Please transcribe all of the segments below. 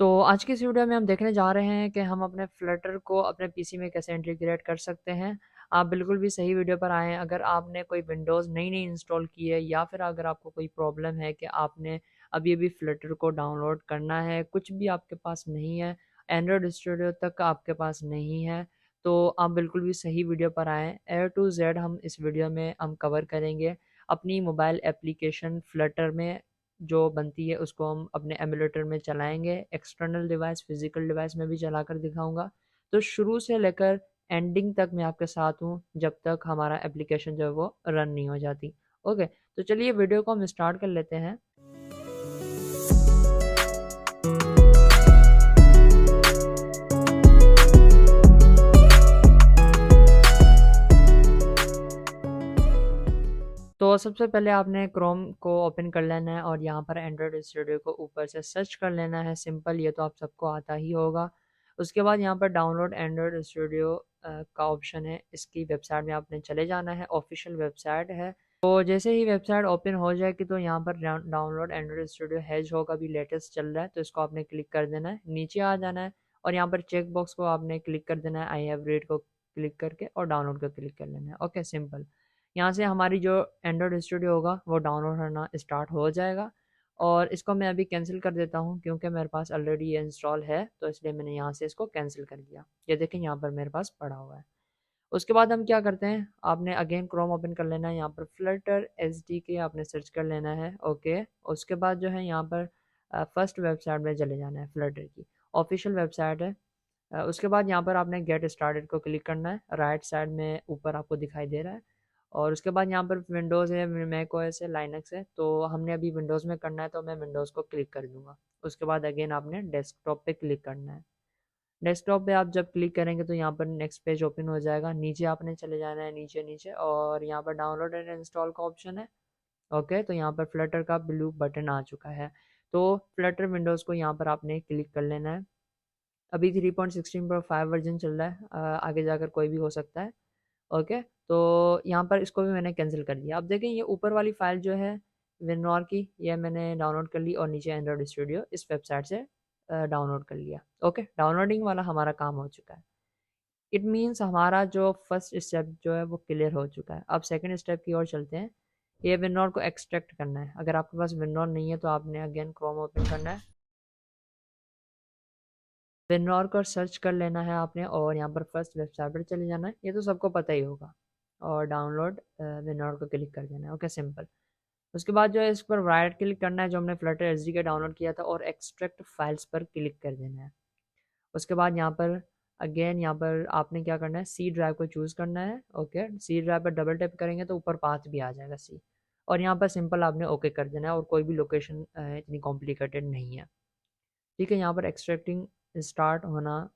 तो आज की इस वीडियो में हम देखने जा रहे हैं कि हम अपने फ्लटर को अपने पीसी में कैसे इंटीग्रेट कर सकते हैं। आप बिल्कुल भी सही वीडियो पर आए हैं। अगर आपने कोई विंडोज़ नई इंस्टॉल की है या फिर अगर आपको कोई प्रॉब्लम है कि आपने अभी फ्लटर को डाउनलोड करना है, कुछ भी आपके पास नहीं है, एंड्रॉयड स्टूडियो तक आपके पास नहीं है, तो आप बिल्कुल भी सही वीडियो पर आएँ। ए टू जेड हम इस वीडियो में हम कवर करेंगे। अपनी मोबाइल एप्लीकेशन फ्लटर में जो बनती है उसको हम अपने एमुलेटर में चलाएंगे, एक्सटर्नल डिवाइस फिजिकल डिवाइस में भी चलाकर दिखाऊंगा। तो शुरू से लेकर एंडिंग तक मैं आपके साथ हूँ, जब तक हमारा एप्लीकेशन जो है वो रन नहीं हो जाती। ओके, तो चलिए वीडियो को हम स्टार्ट कर लेते हैं। तो सबसे पहले आपने क्रोम को ओपन कर लेना है और यहाँ पर एंड्रॉयड स्टूडियो को ऊपर से सर्च कर लेना है। सिंपल, ये तो आप सबको आता ही होगा। उसके बाद यहाँ पर डाउनलोड एंड्रॉयड स्टूडियो का ऑप्शन है, इसकी वेबसाइट में आपने चले जाना है, ऑफिशियल वेबसाइट है। तो जैसे ही वेबसाइट ओपन हो जाएगी तो यहाँ पर डाउनलोड एंड्रॉयड स्टूडियो हैज होगा, अभी लेटेस्ट चल रहा है, तो इसको आपने क्लिक कर देना है, नीचे आ जाना है और यहाँ पर चेक बॉक्स को आपने क्लिक कर देना है, आई हैव रीड को क्लिक करके और डाउनलोड को क्लिक कर लेना है। Okay, simple. यहाँ से हमारी जो एंड्रॉयड स्टूडियो होगा वो डाउनलोड होना स्टार्ट हो जाएगा और इसको मैं अभी कैंसिल कर देता हूँ क्योंकि मेरे पास ऑलरेडी ये इंस्टॉल है, तो इसलिए मैंने यहाँ से इसको कैंसिल कर दिया। ये देखें यहाँ पर मेरे पास पड़ा हुआ है। उसके बाद हम क्या करते हैं, आपने अगेन क्रोम ओपन कर लेना है, यहाँ पर फ्लटर SDK आपने सर्च कर लेना है। ओके, उसके बाद जो है यहाँ पर फर्स्ट वेबसाइट में चले जाना है, फ्लटर की ऑफिशियल वेबसाइट है। उसके बाद यहाँ पर आपने गेट स्टार्टेड को क्लिक करना है, राइट साइड में ऊपर आपको दिखाई दे रहा है। और उसके बाद यहाँ पर विंडोज़ है, मैक ओएस है, लाइनक्स है, तो हमने अभी विंडोज़ में करना है तो मैं विंडोज़ को क्लिक कर दूंगा। उसके बाद अगेन आपने डेस्कटॉप पे क्लिक करना है। डेस्कटॉप पे आप जब क्लिक करेंगे तो यहाँ पर नेक्स्ट पेज ओपन हो जाएगा, नीचे आपने चले जाना है, नीचे नीचे, और यहाँ पर डाउनलोड एंड इंस्टॉल का ऑप्शन है। ओके, तो यहाँ पर फ्लटर का ब्लू बटन आ चुका है, तो फ्लटर विंडोज़ को यहाँ पर आपने क्लिक कर लेना है। अभी 3.16.5 वर्जन चल रहा है, आगे जाकर कोई भी हो सकता है। ओके, तो यहाँ पर इसको भी मैंने कैंसिल कर दिया। अब देखें, ये ऊपर वाली फाइल जो है विनरॉर की, ये मैंने डाउनलोड कर ली और नीचे एंड्रॉयड स्टूडियो इस वेबसाइट से डाउनलोड कर लिया। ओके, डाउनलोडिंग वाला हमारा काम हो चुका है। इट मीन्स हमारा जो फर्स्ट स्टेप जो है वो क्लियर हो चुका है। अब सेकंड स्टेप की ओर चलते हैं। ये विनरॉर को एक्सट्रैक्ट करना है। अगर आपके पास विनरॉर नहीं है तो आपने अगेन क्रोम ओपन करना है, विनरॉर को सर्च कर लेना है आपने और यहाँ पर फर्स्ट वेबसाइट पर चले जाना है, ये तो सबको पता ही होगा, और डाउनलोड विनरॉर को क्लिक कर देना है। Okay, simple. उसके बाद जो है इस पर राइट क्लिक करना है जो हमने फ्लटर SDK डाउनलोड किया था और एक्सट्रैक्ट फाइल्स पर क्लिक कर देना है। उसके बाद यहाँ पर अगेन यहाँ पर आपने क्या करना है, सी ड्राइव को चूज़ करना है। ओके, सी ड्राइव पर डबल टैप करेंगे तो ऊपर पाथ भी आ जाएगा सी, और यहाँ पर सिंपल आपने ओके कर देना है और कोई भी लोकेशन इतनी कॉम्प्लिकेटेड नहीं है। ठीक है, यहाँ पर एक्सट्रैक्टिंग स्टार्ट होना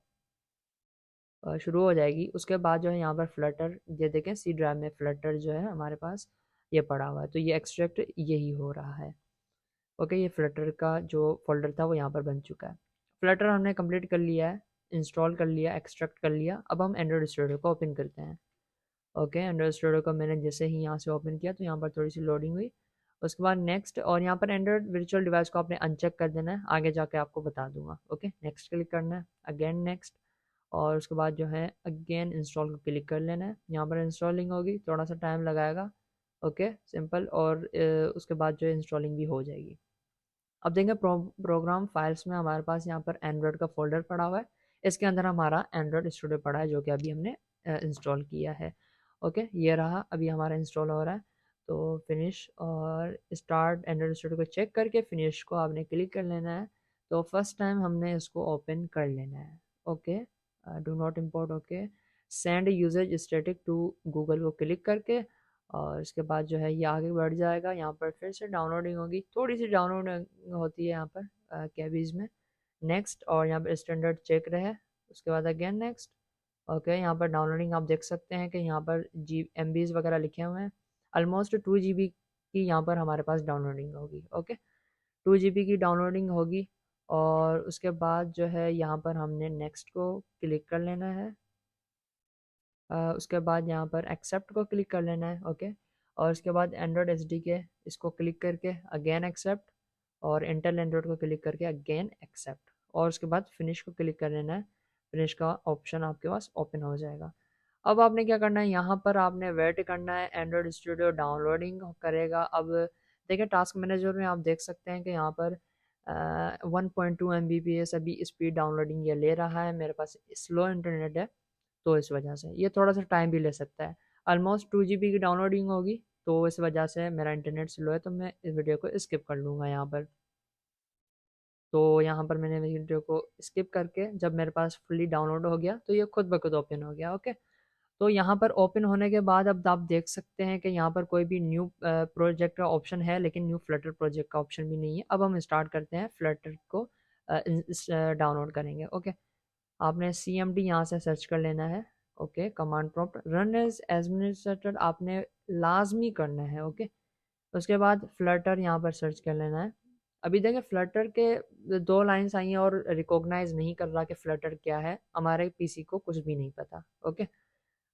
शुरू हो जाएगी। उसके बाद जो है यहाँ पर फ्लटर, ये देखें सी ड्राइव में फ्लटर जो है हमारे पास ये पड़ा हुआ है, तो ये एक्सट्रैक्ट यही हो रहा है। ओके, ये फ्लटर का जो फोल्डर था वो यहाँ पर बन चुका है। फ्लटर हमने कंप्लीट कर लिया है, इंस्टॉल कर लिया, एक्सट्रैक्ट कर लिया। अब हम एंड्रॉयड स्टूडियो को ओपन करते हैं। ओके, एंड्रॉयड स्टूडियो को मैंने जैसे ही यहाँ से ओपन किया तो यहाँ पर थोड़ी सी लोडिंग हुई। उसके बाद नेक्स्ट, और यहाँ पर एंड्रॉयड वर्चुअल डिवाइस को आपने अनचेक कर देना है, आगे जाके आपको बता दूंगा। ओके, नेक्स्ट क्लिक करना है, अगेन नेक्स्ट, और उसके बाद जो है अगेन इंस्टॉल को क्लिक कर लेना है। यहाँ पर इंस्टॉलिंग होगी, थोड़ा सा टाइम लगाएगा। ओके, सिंपल, और उसके बाद जो है इंस्टॉलिंग भी हो जाएगी। अब देखेंगे प्रोग्राम फाइल्स में हमारे पास यहाँ पर एंड्रॉयड का फोल्डर पड़ा हुआ है, इसके अंदर हमारा एंड्रॉयड स्टूडियो पड़ा है जो कि अभी हमने इंस्टॉल किया है। ओके, ये रहा, अभी हमारा इंस्टॉल हो रहा है, तो फिनिश और स्टार्ट एंड्रॉयड स्टूडियो को चेक करके फिनिश को आपने क्लिक कर लेना है। तो फर्स्ट टाइम हमने इसको ओपन कर लेना है। Okay, do not import. Okay, send usage static to Google को क्लिक करके, और इसके बाद जो है ये आगे बढ़ जाएगा। यहाँ पर फिर से डाउनलोडिंग होगी, थोड़ी सी डाउनलोडिंग होती है यहाँ पर कैबीज में। नेक्स्ट, और यहाँ पर स्टैंडर्ड चेक रहे, उसके बाद अगेन नेक्स्ट। ओके, यहाँ पर डाउनलोडिंग आप देख सकते हैं कि यहाँ पर MBs वगैरह लिखे हुए हैं। ऑलमोस्ट 2 GB की यहाँ पर हमारे पास डाउनलोडिंग होगी। ओके, 2 GB की डाउनलोडिंग होगी, और उसके बाद जो है यहाँ पर हमने नेक्स्ट को क्लिक कर लेना है। उसके बाद यहाँ पर एक्सेप्ट को क्लिक कर लेना है। ओके, और उसके बाद एंड्रॉयड SDK इसको क्लिक करके अगेन एक्सेप्ट, और इंटेल एंड्रॉयड को क्लिक करके अगेन एक्सेप्ट। और उसके बाद फिनिश को क्लिक कर लेना है। फिनिश का ऑप्शन आपके पास ओपन हो जाएगा। अब आपने क्या करना है, यहाँ पर आपने वेट करना है, एंड्रॉयड स्टूडियो डाउनलोडिंग करेगा। अब देखिए टास्क मैनेजर में आप देख सकते हैं कि यहाँ पर 1.2 MBps अभी स्पीड डाउनलोडिंग ये ले रहा है। मेरे पास स्लो इंटरनेट है तो इस वजह से ये थोड़ा सा टाइम भी ले सकता है। ऑलमोस्ट 2 GB की डाउनलोडिंग होगी तो इस वजह से मेरा इंटरनेट स्लो है, तो मैं इस वीडियो को स्किप कर लूँगा यहाँ पर। तो यहाँ पर मैंने वीडियो को स्किप करके जब मेरे पास फुल्ली डाउनलोड हो गया तो ये खुद ब खुद ओपन हो गया। ओके, तो यहाँ पर ओपन होने के बाद अब आप देख सकते हैं कि यहाँ पर कोई भी न्यू प्रोजेक्ट का ऑप्शन है लेकिन न्यू फ्लटर प्रोजेक्ट का ऑप्शन भी नहीं है। अब हम स्टार्ट करते हैं फ्लटर को डाउनलोड करेंगे। ओके, आपने CMD यहाँ से सर्च कर लेना है। Okay, command prompt run as administrator आपने लाजमी करना है। ओके, उसके बाद फ्लटर यहाँ पर सर्च कर लेना है। अभी देखें फ्लटर के 2 लाइन्स आई हैं और रिकॉग्नाइज नहीं कर रहा कि फ्लटर क्या है, हमारे पीसी को कुछ भी नहीं पता। ओके,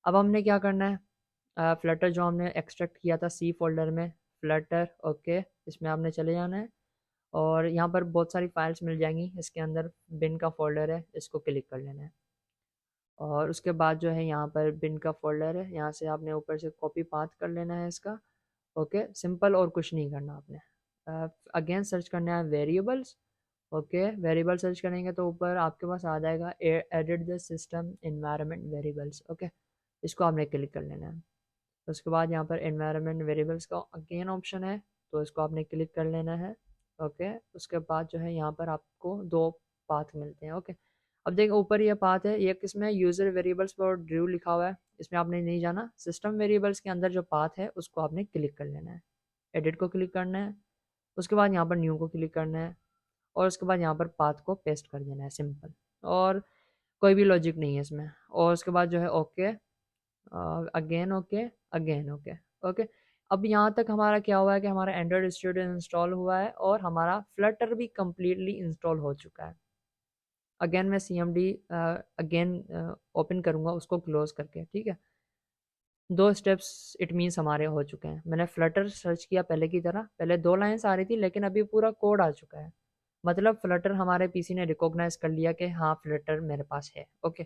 अब हमने क्या करना है, फ्लटर जो हमने एक्सट्रैक्ट किया था C फोल्डर में फ्लटर, ओके इसमें आपने चले जाना है और यहाँ पर बहुत सारी फाइल्स मिल जाएंगी। इसके अंदर बिन का फोल्डर है, इसको क्लिक कर लेना है और उसके बाद जो है यहाँ पर बिन का फोल्डर है, यहाँ से आपने ऊपर से कॉपी पाथ कर लेना है इसका। ओके, सिंपल और कुछ नहीं करना आपने। अगेन सर्च करना है वेरिएबल्स। ओके, वेरिएबल सर्च करेंगे तो ऊपर आपके पास आ जाएगा edit the system environment variables. Okay, इसको आपने क्लिक कर लेना है। उसके बाद यहाँ पर एनवायरनमेंट वेरिएबल्स का अगेन ऑप्शन है तो इसको आपने क्लिक कर लेना है। ओके, उसके बाद जो है यहाँ पर आपको 2 पाथ मिलते हैं। ओके, अब देखो ऊपर ये पाथ है, ये किसमें यूज़र वेरिएबल्स पर ड्रू लिखा हुआ है, इसमें आपने नहीं जाना। सिस्टम वेरिएबल्स के अंदर जो पाथ है उसको आपने क्लिक कर लेना है, एडिट को क्लिक करना है, उसके बाद यहाँ पर न्यू को क्लिक करना है और उसके बाद यहाँ पर पाथ को पेस्ट कर देना है, सिंपल। और कोई भी लॉजिक नहीं है इसमें। और उसके बाद जो है okay, again okay, again okay. Okay, अब यहाँ तक हमारा क्या हुआ है कि हमारा एंड्रॉयड स्टूडियो इंस्टॉल हुआ है और हमारा फ्लटर भी कम्प्लीटली इंस्टॉल हो चुका है। अगेन मैं CMD अगेन ओपन करूँगा उसको क्लोज करके, ठीक है। 2 स्टेप्स इट मीन्स हमारे हो चुके हैं। मैंने फ्लटर सर्च किया पहले की तरह, पहले 2 लाइन्स आ रही थी लेकिन अभी पूरा कोड आ चुका है। मतलब फ्लटर हमारे पीसी ने रिकॉग्नाइज कर लिया कि हाँ फ्लटर मेरे पास है। ओके,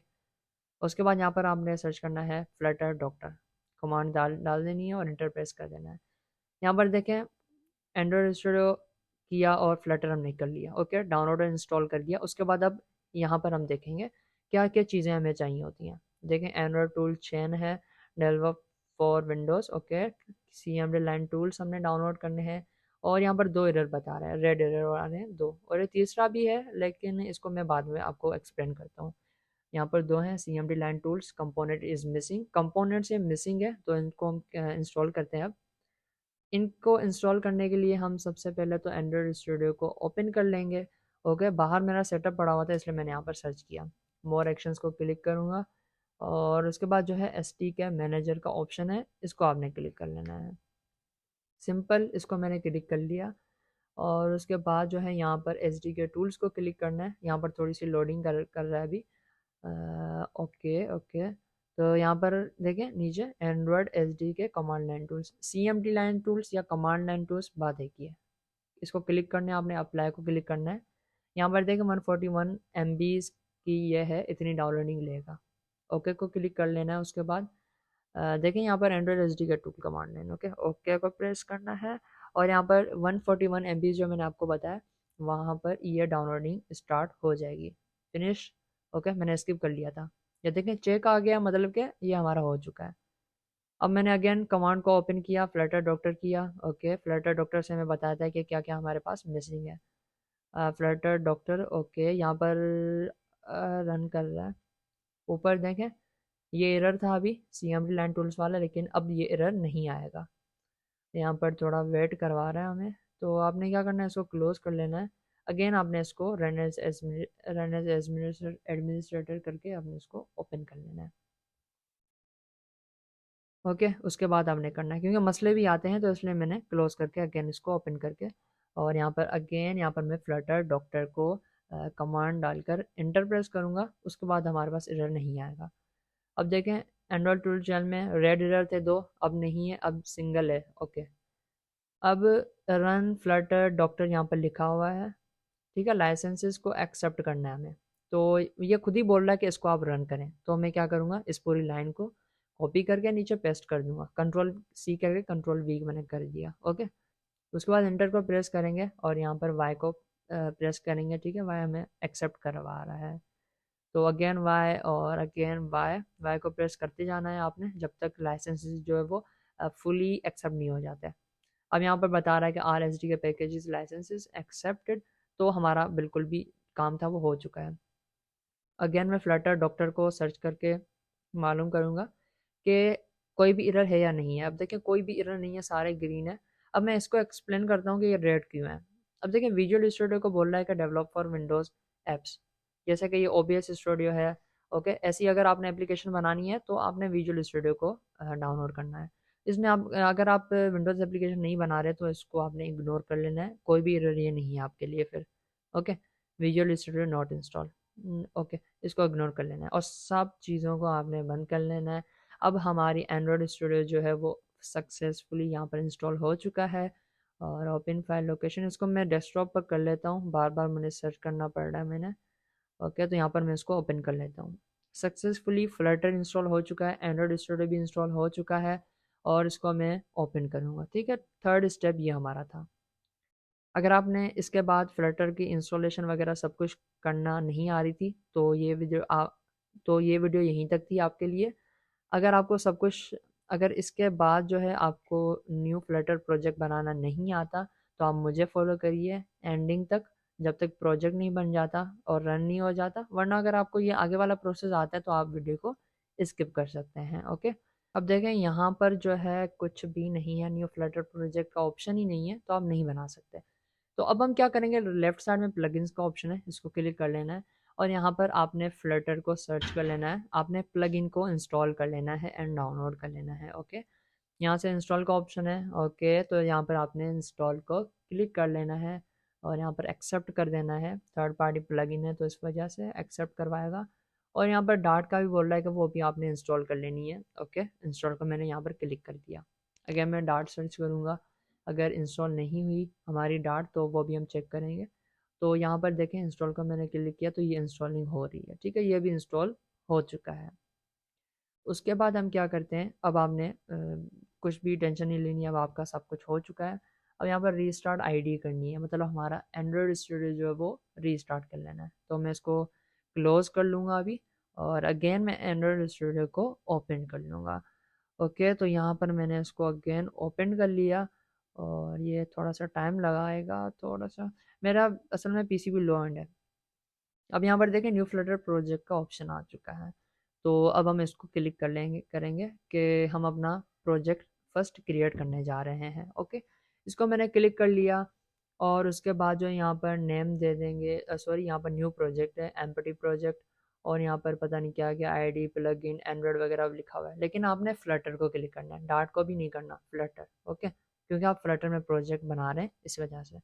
उसके बाद यहाँ पर आपने सर्च करना है फ्लटर डॉक्टर, कमांड डाल डाल देनी है और इंटर प्रेस कर देना है। यहाँ पर देखें एंड्रॉयड स्टूडियो किया और फ्लटर हमने कर लिया। ओके, डाउनलोड और इंस्टॉल कर दिया। उसके बाद अब यहाँ पर हम देखेंगे क्या क्या चीज़ें हमें चाहिए होती हैं। देखें एंड्रॉयड टूल चेन है, develop for Windows. Okay, CMD line tools हमने डाउनलोड करने हैं और यहाँ पर 2 एरर बता रहा है, रेड एरर आ रहे हैं 2 और ये तीसरा भी है लेकिन इसको मैं बाद में आपको एक्सप्लेन करता हूँ। यहाँ पर 2 हैं, CMD line tools, component is missing, component ये मिसिंग है तो इनको हम इंस्टॉल करते हैं। अब इनको इंस्टॉल करने के लिए हम सबसे पहले तो एंड्रॉयड स्टूडियो को ओपन कर लेंगे। ओके, बाहर मेरा सेटअप पड़ा हुआ था इसलिए मैंने यहाँ पर सर्च किया, मोर एक्शंस को क्लिक करूँगा और उसके बाद जो है SDK मैनेजर का ऑप्शन है, इसको आपने क्लिक कर लेना है। सिंपल, इसको मैंने क्लिक कर लिया और उसके बाद जो है यहाँ पर SDK टूल्स को क्लिक करना है। यहाँ पर थोड़ी सी लोडिंग कर रहा है अभी। ओके ओके, तो यहाँ पर देखें नीचे Android SDK command line tools, CMD line tools या कमांड लाइन टूल्स बात एक ही है। इसको क्लिक करना है आपने, अप्लाई को क्लिक करना है। यहाँ पर देखें 141 MB की ये है, इतनी डाउनलोडिंग लेगा। ओके को क्लिक कर लेना है। उसके बाद देखें यहाँ पर Android SDK tool command line, okay okay को प्रेस करना है और यहाँ पर 141 MB जो मैंने आपको बताया वहाँ पर ये डाउनलोडिंग स्टार्ट हो जाएगी। फिनिश। ओके, मैंने स्किप कर लिया था, ये देखें चेक आ गया, मतलब कि ये हमारा हो चुका है। अब मैंने अगेन कमांड को ओपन किया, फ्लटर डॉक्टर किया। ओके, फ्लटर डॉक्टर से हमें बताया था कि क्या क्या हमारे पास मिसिंग है। फ्लटर डॉक्टर ओके यहाँ पर रन कर रहा है। ऊपर देखें ये एरर था अभी CMD लाइन टूल्स वाला, लेकिन अब ये एरर नहीं आएगा। यहाँ पर थोड़ा वेट करवा रहा है हमें, तो आपने क्या करना है, इसको क्लोज कर लेना है। अगेन आपने इसको रन एज एडमिनिस्ट्रेटर करके आपने इसको ओपन कर लेना है। ओके, उसके बाद आपने करना है, क्योंकि मसले भी आते हैं तो इसलिए मैंने क्लोज करके अगेन इसको ओपन करके और यहाँ पर अगेन यहाँ पर मैं फ्लटर डॉक्टर को कमांड डालकर इंटर प्रेस करूँगा। उसके बाद हमारे पास एरर नहीं आएगा। अब देखें एंड्रॉयड टूल चैनल में रेड एरर थे 2, अब नहीं है, अब सिंगल है। ओके, अब रन फ्लटर डॉक्टर यहाँ पर लिखा हुआ है। ठीक है, लाइसेंसेस को एक्सेप्ट करना है हमें। तो ये खुद ही बोल रहा है कि इसको आप रन करें, तो मैं क्या करूँगा, इस पूरी लाइन को कॉपी करके नीचे पेस्ट कर दूंगा, कंट्रोल सी करके कंट्रोल वी मैंने कर दिया। ओके, उसके बाद एंटर को प्रेस करेंगे और यहाँ पर वाई को प्रेस करेंगे। ठीक है, वाई हमें एक्सेप्ट करवा रहा है, तो अगेन वाई और अगेन वाई, वाई को प्रेस करते जाना है आपने जब तक लाइसेंस जो है वो फुली एक्सेप्ट नहीं हो जाता है। अब यहाँ पर बता रहा है कि आर एस डी के पैकेजेस लाइसेंसेस एक्सेप्टेड, तो हमारा बिल्कुल भी काम था वो हो चुका है। अगेन मैं फ्लटर डॉक्टर को सर्च करके मालूम करूँगा कि कोई भी एरर है या नहीं है। अब देखिए कोई भी एरर नहीं है, सारे ग्रीन है। अब मैं इसको एक्सप्लेन करता हूँ कि ये रेड क्यों है। अब देखिए विजुअल स्टूडियो को बोल रहा है कि डेवलप फॉर विंडोज़ एप्स, जैसे कि ये ओबीएस स्टूडियो है। ओके, ऐसी अगर आपने एप्लीकेशन बनानी है तो आपने विजुअल स्टूडियो को डाउनलोड करना है। इसमें आप अगर आप विंडोज़ एप्लीकेशन नहीं बना रहे तो इसको आपने इग्नोर कर लेना है, कोई भी एरर ये नहीं है आपके लिए फिर। Okay, visual studio not install, okay, इसको इग्नोर कर लेना है और सब चीज़ों को आपने बंद कर लेना है। अब हमारी एंड्रॉयड स्टूडियो जो है वो सक्सेसफुली यहाँ पर इंस्टॉल हो चुका है। और ओपन फाइल लोकेशन, इसको मैं डेस्कटॉप पर कर लेता हूँ, बार बार मुझे सर्च करना पड़ रहा है मैंने। ओके, तो यहाँ पर मैं इसको ओपन कर लेता हूँ। सक्सेसफुली फ्लटर इंस्टॉल हो चुका है, एंड्रॉयड स्टूडियो भी इंस्टॉल हो चुका है और इसको मैं ओपन करूँगा। ठीक है, थर्ड स्टेप ये हमारा था। अगर आपने इसके बाद फ्लटर की इंस्टॉलेशन वगैरह सब कुछ करना नहीं आ रही थी तो ये वीडियो यहीं तक थी आपके लिए। अगर आपको सब कुछ, अगर इसके बाद जो है आपको न्यू फ्लटर प्रोजेक्ट बनाना नहीं आता तो आप मुझे फॉलो करिए एंडिंग तक, जब तक प्रोजेक्ट नहीं बन जाता और रन नहीं हो जाता। वरना अगर आपको ये आगे वाला प्रोसेस आता है तो आप वीडियो को स्किप कर सकते हैं। ओके, अब देखें यहाँ पर जो है कुछ भी नहीं है, न्यू फ्लटर प्रोजेक्ट का ऑप्शन ही नहीं है, तो आप नहीं बना सकते। तो अब हम क्या करेंगे, लेफ्ट साइड में प्लगइन्स का ऑप्शन है, इसको क्लिक कर लेना है और यहाँ पर आपने फ्लटर को सर्च कर लेना है, आपने प्लगइन को इंस्टॉल कर लेना है एंड डाउनलोड कर लेना है। ओके, यहाँ से इंस्टॉल का ऑप्शन है। ओके, तो यहाँ पर आपने इंस्टॉल को क्लिक कर लेना है और यहाँ पर एक्सेप्ट कर देना है। थर्ड पार्टी प्लगइन है तो इस वजह से एक्सेप्ट करवाएगा। और यहाँ पर डार्ट का भी बोल रहा है कि वो भी आपने इंस्टॉल कर लेनी है। ओके, इंस्टॉल को मैंने यहाँ पर क्लिक कर दिया। अगर मैं डार्ट सर्च करूँगा, अगर इंस्टॉल नहीं हुई हमारी डार्ट तो वो भी हम चेक करेंगे। तो यहाँ पर देखें इंस्टॉल का मैंने क्लिक किया तो ये इंस्टॉलिंग हो रही है। ठीक है, ये भी इंस्टॉल हो चुका है। उसके बाद हम क्या करते हैं, अब आपने कुछ भी टेंशन नहीं लेनी, अब आपका सब कुछ हो चुका है। अब यहाँ पर रीस्टार्ट आईडी करनी है, मतलब हमारा एंड्रॉयड स्टूडियो जो है वो रीस्टार्ट कर लेना है। तो मैं इसको क्लोज़ कर लूँगा अभी और अगेन मैं एंड्रॉयड स्टूडियो को ओपन कर लूँगा। ओके, तो यहाँ पर मैंने इसको अगेन ओपन कर लिया और ये थोड़ा सा टाइम लगाएगा, थोड़ा सा मेरा असल में पीसी भी लो एंड है। अब यहाँ पर देखें न्यू फ्लटर प्रोजेक्ट का ऑप्शन आ चुका है, तो अब हम इसको क्लिक करेंगे कि हम अपना प्रोजेक्ट फर्स्ट क्रिएट करने जा रहे हैं। ओके, इसको मैंने क्लिक कर लिया और उसके बाद जो यहाँ पर नेम दे देंगे, सॉरी यहाँ पर न्यू प्रोजेक्ट है, एम्पटी प्रोजेक्ट, और यहाँ पर पता नहीं क्या क्या आईडी प्लगइन एंड्रॉयड वगैरह लिखा हुआ है, लेकिन आपने फ्लटर को क्लिक करना है, डार्ट को भी नहीं करना, फ्लटर। ओके, क्योंकि आप फ्लटर में प्रोजेक्ट बना रहे हैं इस वजह से।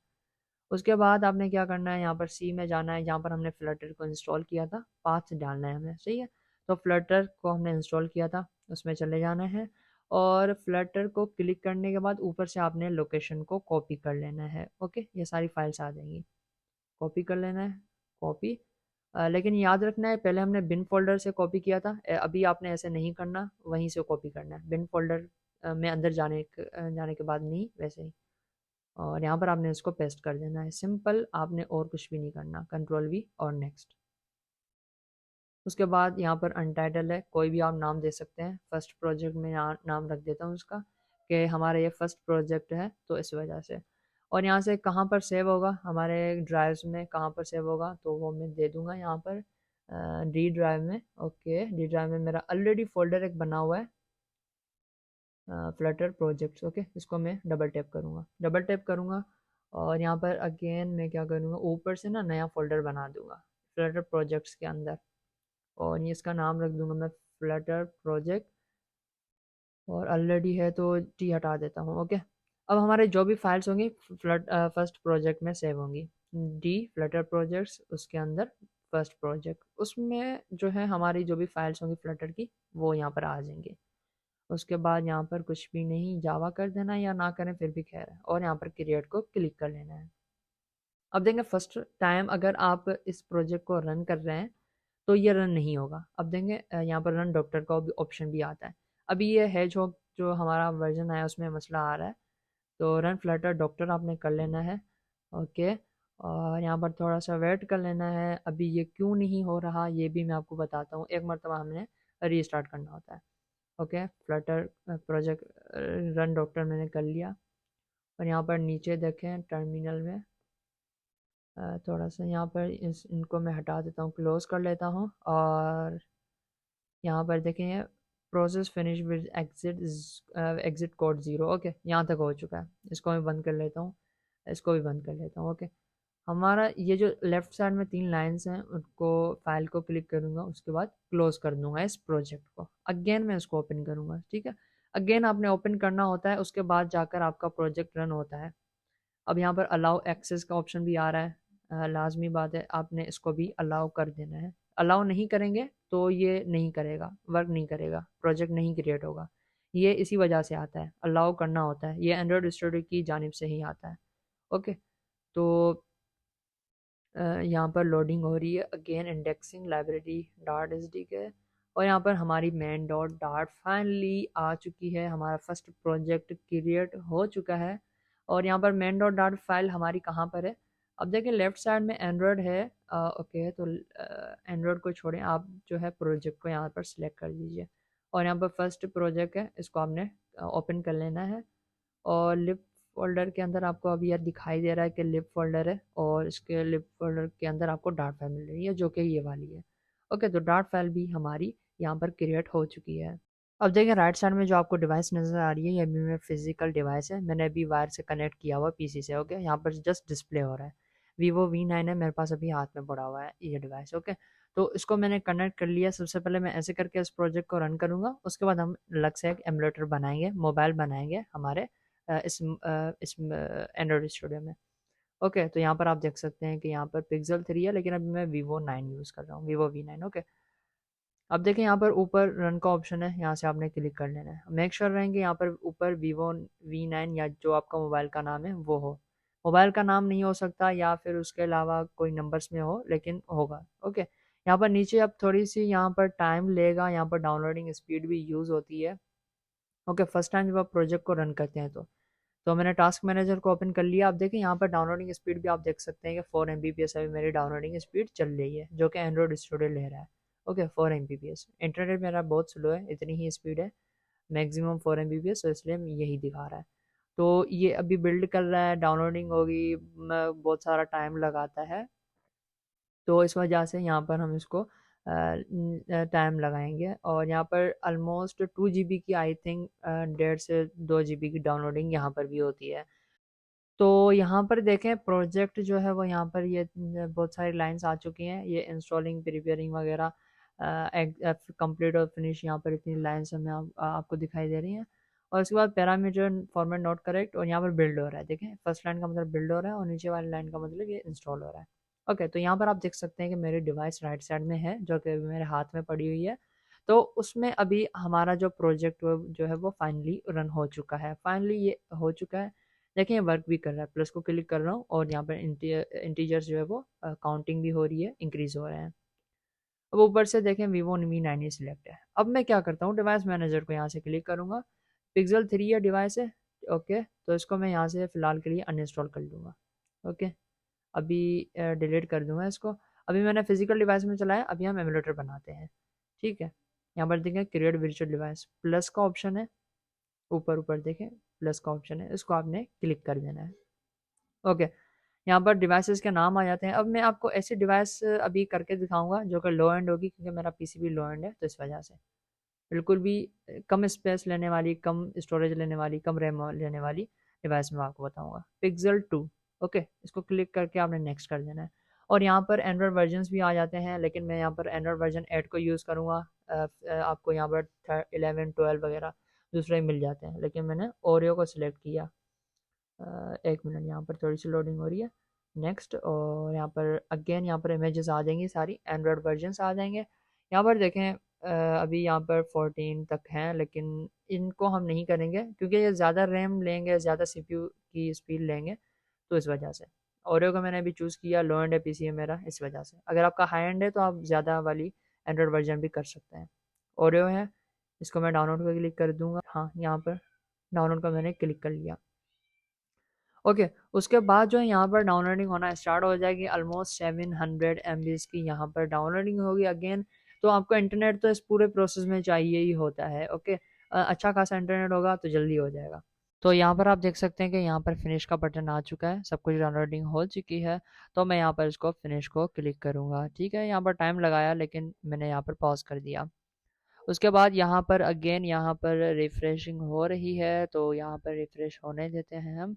उसके बाद आपने क्या करना है, यहाँ पर सी में जाना है जहाँ पर हमने फ्लटर को इंस्टॉल किया था, पाथ डालना है हमें, सही है। तो फ्लटर को हमने इंस्टॉल किया था उसमें चले जाना है और फ्लटर को क्लिक करने के बाद ऊपर से आपने लोकेशन को कॉपी कर लेना है। ओके, ये सारी फाइल्स आ जाएंगी, कॉपी कर लेना है, कॉपी। लेकिन याद रखना है पहले हमने बिन फोल्डर से कॉपी किया था, अभी आपने ऐसे नहीं करना, वहीं से कॉपी करना है, बिन फोल्डर में अंदर जाने के बाद नहीं, वैसे ही। और यहाँ पर आपने इसको पेस्ट कर देना है, सिंपल, आपने और कुछ भी नहीं करना, कंट्रोल वी और नेक्स्ट। उसके बाद यहाँ पर अनटाइटल है, कोई भी आप नाम दे सकते हैं, फर्स्ट प्रोजेक्ट में नाम रख देता हूँ उसका कि हमारा ये फर्स्ट प्रोजेक्ट है तो इस वजह से। और यहाँ से कहाँ पर सेव होगा, हमारे ड्राइव्स में कहाँ पर सेव होगा तो वो मैं दे दूँगा यहाँ पर डी ड्राइव में। ओके, डी ड्राइव में मेरा ऑलरेडी फोल्डर एक बना हुआ है, फ्लटर प्रोजेक्ट्स। ओके, इसको मैं डबल टैप करूँगा, डबल टैप करूँगा और यहाँ पर अगेन मैं क्या करूँगा, ऊपर से ना नया फोल्डर बना दूँगा फ्लटर प्रोजेक्ट्स के अंदर और ये इसका नाम रख दूँगा मैं फ्लटर प्रोजेक्ट, और ऑलरेडी है तो टी हटा देता हूँ। ओके, अब हमारे जो भी फाइल्स होंगी फर्स्ट प्रोजेक्ट में सेव होंगी, डी फ्लटर प्रोजेक्ट्स, उसके अंदर फर्स्ट प्रोजेक्ट, उसमें जो है हमारी जो भी फाइल्स होंगी फ्लटर की वो यहाँ पर आ जाएंगे। उसके बाद यहाँ पर कुछ भी नहीं, जावा कर देना या ना करें फिर भी खैर है, और यहाँ पर क्रिएट को क्लिक कर लेना है। अब देखें फर्स्ट टाइम अगर आप इस प्रोजेक्ट को रन कर रहे हैं तो ये रन नहीं होगा। अब देखेंगे यहाँ पर रन डॉक्टर का ऑप्शन भी आता है। अभी ये है जो हमारा वर्जन आया उसमें मसला आ रहा है, तो रन फ्लटर डॉक्टर आपने कर लेना है। ओके, और यहाँ पर थोड़ा सा वेट कर लेना है। अभी ये क्यों नहीं हो रहा ये भी मैं आपको बताता हूँ। एक मरतबा हमने रीस्टार्ट करना होता है। Okay, Flutter project run doctor मैंने कर लिया, और यहाँ पर नीचे देखें टर्मिनल में थोड़ा सा यहाँ पर इनको मैं हटा देता हूँ, क्लोज कर लेता हूँ। और यहाँ पर देखें process finish with exit code 0। Okay, यहाँ तक हो चुका है। इसको मैं बंद कर लेता हूँ, इसको भी बंद कर लेता हूँ। ओके, हमारा ये जो लेफ्ट साइड में 3 लाइंस हैं उनको फाइल को क्लिक करूँगा, उसके बाद क्लोज कर दूंगा इस प्रोजेक्ट को। अगेन मैं इसको ओपन करूँगा, ठीक है। अगेन आपने ओपन करना होता है, उसके बाद जाकर आपका प्रोजेक्ट रन होता है। अब यहाँ पर अलाउ एक्सेस का ऑप्शन भी आ रहा है, लाजमी बात है आपने इसको भी अलाउ कर देना है। अलाउ नहीं करेंगे तो ये नहीं करेगा, वर्क नहीं करेगा, प्रोजेक्ट नहीं क्रिएट होगा। ये इसी वजह से आता है, अलाउ करना होता है। ये एंड्रॉयड स्टूडियो की जानिब से ही आता है। ओके, तो यहाँ पर लोडिंग हो रही है। Again indexing library dart S D के, और यहाँ पर हमारी मेन डॉट डार्ट फाइनली आ चुकी है। हमारा फर्स्ट प्रोजेक्ट क्रिएट हो चुका है। और यहाँ पर मेन डॉट डार्ट फाइल हमारी कहाँ पर है? अब देखें लेफ्ट साइड में एंड्रॉयड है। ओके, तो एंड्रॉयड को छोड़ें, आप जो है प्रोजेक्ट को यहाँ पर सिलेक्ट कर दीजिए, और यहाँ पर फर्स्ट प्रोजेक्ट है, इसको आपने ओपन कर लेना है। और लिप फोल्डर के अंदर आपको अभी यार दिखाई दे रहा है कि लिप फोल्डर है, और इसके लिप फोल्डर के अंदर आपको डार्ट फाइल मिल रही है जो कि ये वाली है। ओके, तो डार्ट फाइल भी हमारी यहाँ पर क्रिएट हो चुकी है। अब देखिए राइट साइड में जो आपको डिवाइस नज़र आ रही है, ये अभी मेरा फिजिकल डिवाइस है। मैंने अभी वायर से कनेक्ट किया हुआ पीसी से। ओके, यहाँ पर जस्ट डिस्प्ले हो रहा है। Vivo V9 है मेरे पास, अभी हाथ में पड़ा हुआ है ये डिवाइस। ओके, तो इसको मैंने कनेक्ट कर लिया। सबसे पहले मैं ऐसे करके इस प्रोजेक्ट को रन करूँगा, उसके बाद हम अलग से एक एमुलेटर बनाएंगे, मोबाइल बनाएंगे हमारे इस एंड्रॉयड स्टूडियो में। ओके, तो यहाँ पर आप देख सकते हैं कि यहाँ पर पिक्सल 3 है, लेकिन अभी मैं Vivo 9 यूज़ कर रहा हूँ, Vivo V9। ओके, अब देखें यहाँ पर ऊपर रन का ऑप्शन है, यहाँ से आपने क्लिक कर लेना है। मेक श्योर रहेंगे यहाँ पर ऊपर Vivo V9 या जो आपका मोबाइल का नाम है वो हो। मोबाइल का नाम नहीं हो सकता, या फिर उसके अलावा कोई नंबर्स में हो, लेकिन होगा। ओके, यहाँ पर नीचे अब थोड़ी सी यहाँ पर टाइम लेगा, यहाँ पर डाउनलोडिंग स्पीड भी यूज़ होती है। ओके, फर्स्ट टाइम जब आप प्रोजेक्ट को रन करते हैं तो मैंने टास्क मैनेजर को ओपन कर लिया। आप देखें यहाँ पर डाउनलोडिंग स्पीड भी आप देख सकते हैं कि 4 Mbps अभी मेरी डाउनलोडिंग स्पीड चल रही है, जो कि एंड्रॉयड स्टूडियो ले रहा है। Okay, 4 Mbps। इंटरनेट मेरा बहुत स्लो है, इतनी ही स्पीड है, मैक्सिमम 4 Mbps, तो इसलिए यही दिखा रहा है। तो ये अभी बिल्ड कर रहा है, डाउनलोडिंग होगी, बहुत सारा टाइम लगाता है, तो इस वजह से यहाँ पर हम इसको टाइम लगाएंगे। और यहाँ पर ऑलमोस्ट 2 GB की आई थिंक 1.5 से 2 GB की डाउनलोडिंग यहाँ पर भी होती है। तो यहाँ पर देखें प्रोजेक्ट जो है वो यहाँ पर ये बहुत सारी लाइंस आ चुकी हैं, ये इंस्टॉलिंग प्रिपेयरिंग वगैरह कंप्लीट और फिनिश, यहाँ पर इतनी लाइंस हमें आपको दिखाई दे रही हैं। और उसके बाद पैरामीटर फॉर्मेट नॉट करेक्ट, और यहाँ पर बिल्ड हो रहा है। देखें फर्स्ट लाइन का मतलब बिल्ड हो रहा है, और नीचे वाली लाइन का मतलब ये इंस्टॉल हो रहा है। ओके, तो यहाँ पर आप देख सकते हैं कि मेरी डिवाइस राइट साइड में है, जो कि अभी मेरे हाथ में पड़ी हुई है। तो उसमें अभी हमारा जो प्रोजेक्ट जो है वो फाइनली रन हो चुका है, फाइनली ये हो चुका है। देखिए वर्क भी कर रहा है, प्लस को क्लिक कर रहा हूँ, और यहाँ पर इंटीजर्स जो है वो काउंटिंग भी हो रही है, इंक्रीज हो रहे हैं। अब ऊपर से देखें Vivo V9 ही सिलेक्ट है। अब मैं क्या करता हूँ, डिवाइस मैनेजर को यहाँ से क्लिक करूँगा, पिक्सल 3 है डिवाइस है। ओके, तो इसको मैं यहाँ से फ़िलहाल के लिए अनइंस्टॉल कर लूँगा। ओके, अभी डिलीट कर दूँगा इसको। अभी मैंने फिजिकल डिवाइस में चलाया, अभी हम एमुलेटर बनाते हैं। ठीक है, यहाँ पर देखें क्रिएट वर्चुअल डिवाइस, प्लस का ऑप्शन है, ऊपर ऊपर देखें प्लस का ऑप्शन है, इसको आपने क्लिक कर देना है। ओके, यहाँ पर डिवाइसेस के नाम आ जाते हैं। अब मैं आपको ऐसी डिवाइस अभी करके दिखाऊंगा जो कि लो एंड होगी, क्योंकि मेरा पीसी भी लो एंड है, तो इस वजह से बिल्कुल भी कम स्पेस लेने वाली, कम स्टोरेज लेने वाली, कम रैम लेने वाली डिवाइस में आपको बताऊंगा, Pixel 2। ओके, इसको क्लिक करके आपने नेक्स्ट कर देना है। और यहाँ पर एंड्रॉयड वर्जन्स भी आ जाते हैं, लेकिन मैं यहाँ पर एंड्रॉयड वर्जन 8 को यूज़ करूँगा। आपको यहाँ पर 11 12 वगैरह दूसरे मिल जाते हैं, लेकिन मैंने ओरियो को सिलेक्ट किया। 1 मिनट, यहाँ पर थोड़ी सी लोडिंग हो रही है। नेक्स्ट, और यहाँ पर अगेन यहाँ पर इमेजेस आ जाएंगी, सारी एंड्रॉयड वर्जन्स आ जाएंगे। यहाँ पर देखें अभी यहाँ पर 14 तक हैं, लेकिन इनको हम नहीं करेंगे क्योंकि ये ज़्यादा रैम लेंगे, ज़्यादा सीपीयू की स्पीड लेंगे, तो इस वजह से। ओरियो का मैंने अभी चूज़ किया, लो एंड पीसी है मेरा, इस वजह से। अगर आपका हाई एंड है तो आप ज़्यादा वाली एंड्रॉयड वर्जन भी कर सकते हैं। ओरियो है, इसको मैं डाउनलोड पर क्लिक कर दूंगा। हाँ, यहाँ पर डाउनलोड का मैंने क्लिक कर लिया। ओके, उसके बाद जो है यहाँ पर डाउनलोडिंग होना स्टार्ट हो जाएगी। ऑलमोस्ट 700 MB की यहाँ पर डाउनलोडिंग होगी अगेन। तो आपको इंटरनेट तो इस पूरे प्रोसेस में चाहिए ही होता है। ओके, अच्छा खासा इंटरनेट होगा तो जल्दी हो जाएगा। तो यहाँ पर आप देख सकते हैं कि यहाँ पर फिनिश का बटन आ चुका है, सब कुछ डाउनलोडिंग हो चुकी है। तो मैं यहाँ पर इसको फिनिश को क्लिक करूँगा। ठीक है, यहाँ पर टाइम लगाया लेकिन मैंने यहाँ पर पॉज कर दिया। उसके बाद यहाँ पर अगेन यहाँ पर रिफ्रेशिंग हो रही है, तो यहाँ पर रिफ्रेश होने देते हैं हम।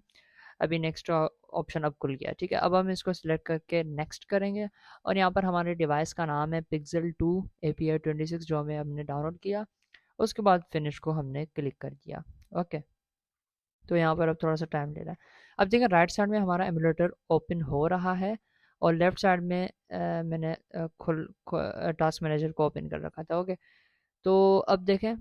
अभी नेक्स्ट ऑप्शन अब खुल गया। ठीक है, अब हम इसको सिलेक्ट करके नेक्स्ट करेंगे और यहाँ पर हमारे डिवाइस का नाम है Pixel 2 API 26 जो हमने डाउनलोड किया। उसके बाद फिनिश को हमने क्लिक कर दिया। ओके, तो यहाँ पर अब थोड़ा सा टाइम ले रहा है। अब देखिए राइट साइड में हमारा एमुलेटर ओपन हो रहा है और लेफ्ट साइड में मैंने टास्क मैनेजर को ओपन कर रखा था। ओके, तो अब देखें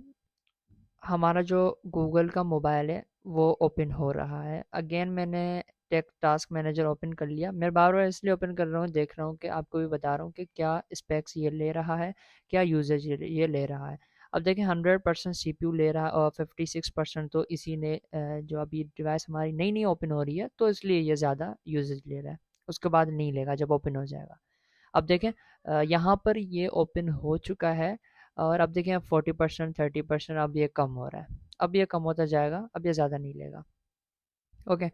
हमारा जो गूगल का मोबाइल है वो ओपन हो रहा है। अगेन मैंने टेक टास्क मैनेजर ओपन कर लिया। मैं बार बार इसलिए ओपन कर रहा हूँ, देख रहा हूँ कि आपको भी बता रहा हूँ कि क्या स्पेक्स ये ले रहा है, क्या यूजेज ये ले रहा है। अब देखें 100% CPU ले रहा है और 56% तो इसी ने जो अभी डिवाइस हमारी नई नई ओपन हो रही है तो इसलिए ये ज़्यादा यूजेज ले रहा है। उसके बाद नहीं लेगा जब ओपन हो जाएगा। अब देखें यहाँ पर ये ओपन हो चुका है और अब देखें 40% 30% अब ये कम हो रहा है। अब ये कम होता जाएगा, अब ये ज़्यादा नहीं लेगा। ओके,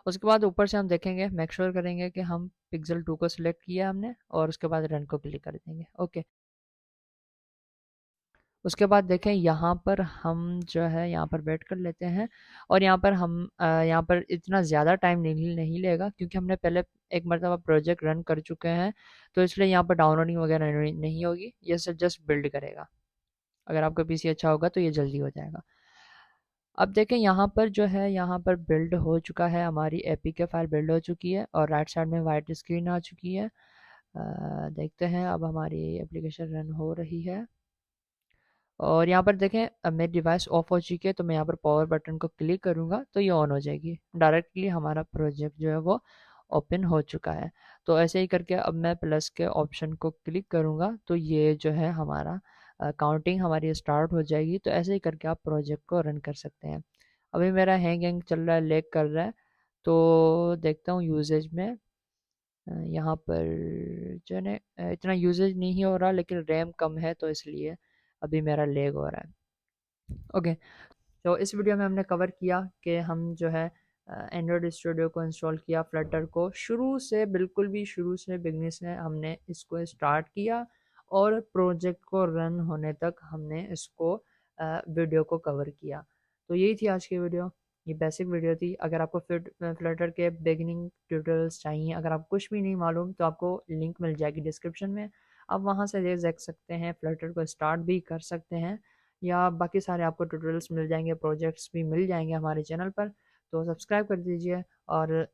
उसके बाद ऊपर से हम देखेंगे, मेक श्योर करेंगे कि हम पिक्सल 2 को सिलेक्ट किया हमने और उसके बाद रन को क्लिक कर देंगे। ओके, उसके बाद देखें यहाँ पर हम जो है यहाँ पर वेट कर लेते हैं और यहाँ पर हम यहाँ पर इतना ज़्यादा टाइम नहीं लेगा क्योंकि हमने पहले एक मरतबा प्रोजेक्ट रन कर चुके हैं, तो इसलिए यहाँ पर डाउनलोडिंग वगैरह नहीं होगी, ये सब जस्ट बिल्ड करेगा। अगर आपका पीसी अच्छा होगा तो ये जल्दी हो जाएगा। अब देखें यहाँ पर जो है यहाँ पर बिल्ड हो चुका है, हमारी एपीके फाइल बिल्ड हो चुकी है और राइट साइड में वाइट स्क्रीन आ चुकी है। देखते हैं अब हमारी एप्लीकेशन रन हो रही है और यहाँ पर देखें अब मेरी डिवाइस ऑफ हो चुकी है, तो मैं यहाँ पर पावर बटन को क्लिक करूँगा तो ये ऑन हो जाएगी। डायरेक्टली हमारा प्रोजेक्ट जो है वो ओपन हो चुका है। तो ऐसे ही करके अब मैं प्लस के ऑप्शन को क्लिक करूँगा तो ये जो है हमारा काउंटिंग हमारी स्टार्ट हो जाएगी। तो ऐसे ही करके आप प्रोजेक्ट को रन कर सकते हैं। अभी मेरा हैंग चल रहा है, लेग कर रहा है, तो देखता हूँ यूजेज में यहाँ पर जो है इतना यूजेज नहीं हो रहा लेकिन रैम कम है तो इसलिए अभी मेरा लेग हो रहा है। ओके, तो इस वीडियो में हमने कवर किया कि हम जो है एंड्रॉयड स्टूडियो को इंस्टॉल किया, फ्लटर को शुरू से, बिल्कुल भी शुरू से बिगनिंग से हमने इसको स्टार्ट किया और प्रोजेक्ट को रन होने तक हमने इसको वीडियो को कवर किया। तो यही थी आज की वीडियो, ये बेसिक वीडियो थी। अगर आपको फ्लटर के बिगनिंग ट्यूटोरियल्स चाहिए, अगर आपको कुछ भी नहीं मालूम तो आपको लिंक मिल जाएगी डिस्क्रिप्शन में, आप वहाँ से देख सकते हैं, फ्लटर को स्टार्ट भी कर सकते हैं या बाकी सारे आपको ट्यूटोरियल्स मिल जाएंगे, प्रोजेक्ट्स भी मिल जाएंगे हमारे चैनल पर। तो सब्सक्राइब कर दीजिए और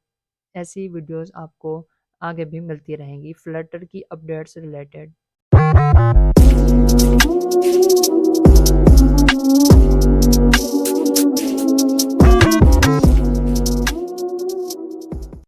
ऐसी वीडियोस आपको आगे भी मिलती रहेंगी फ्लटर की अपडेट से रिलेटेड।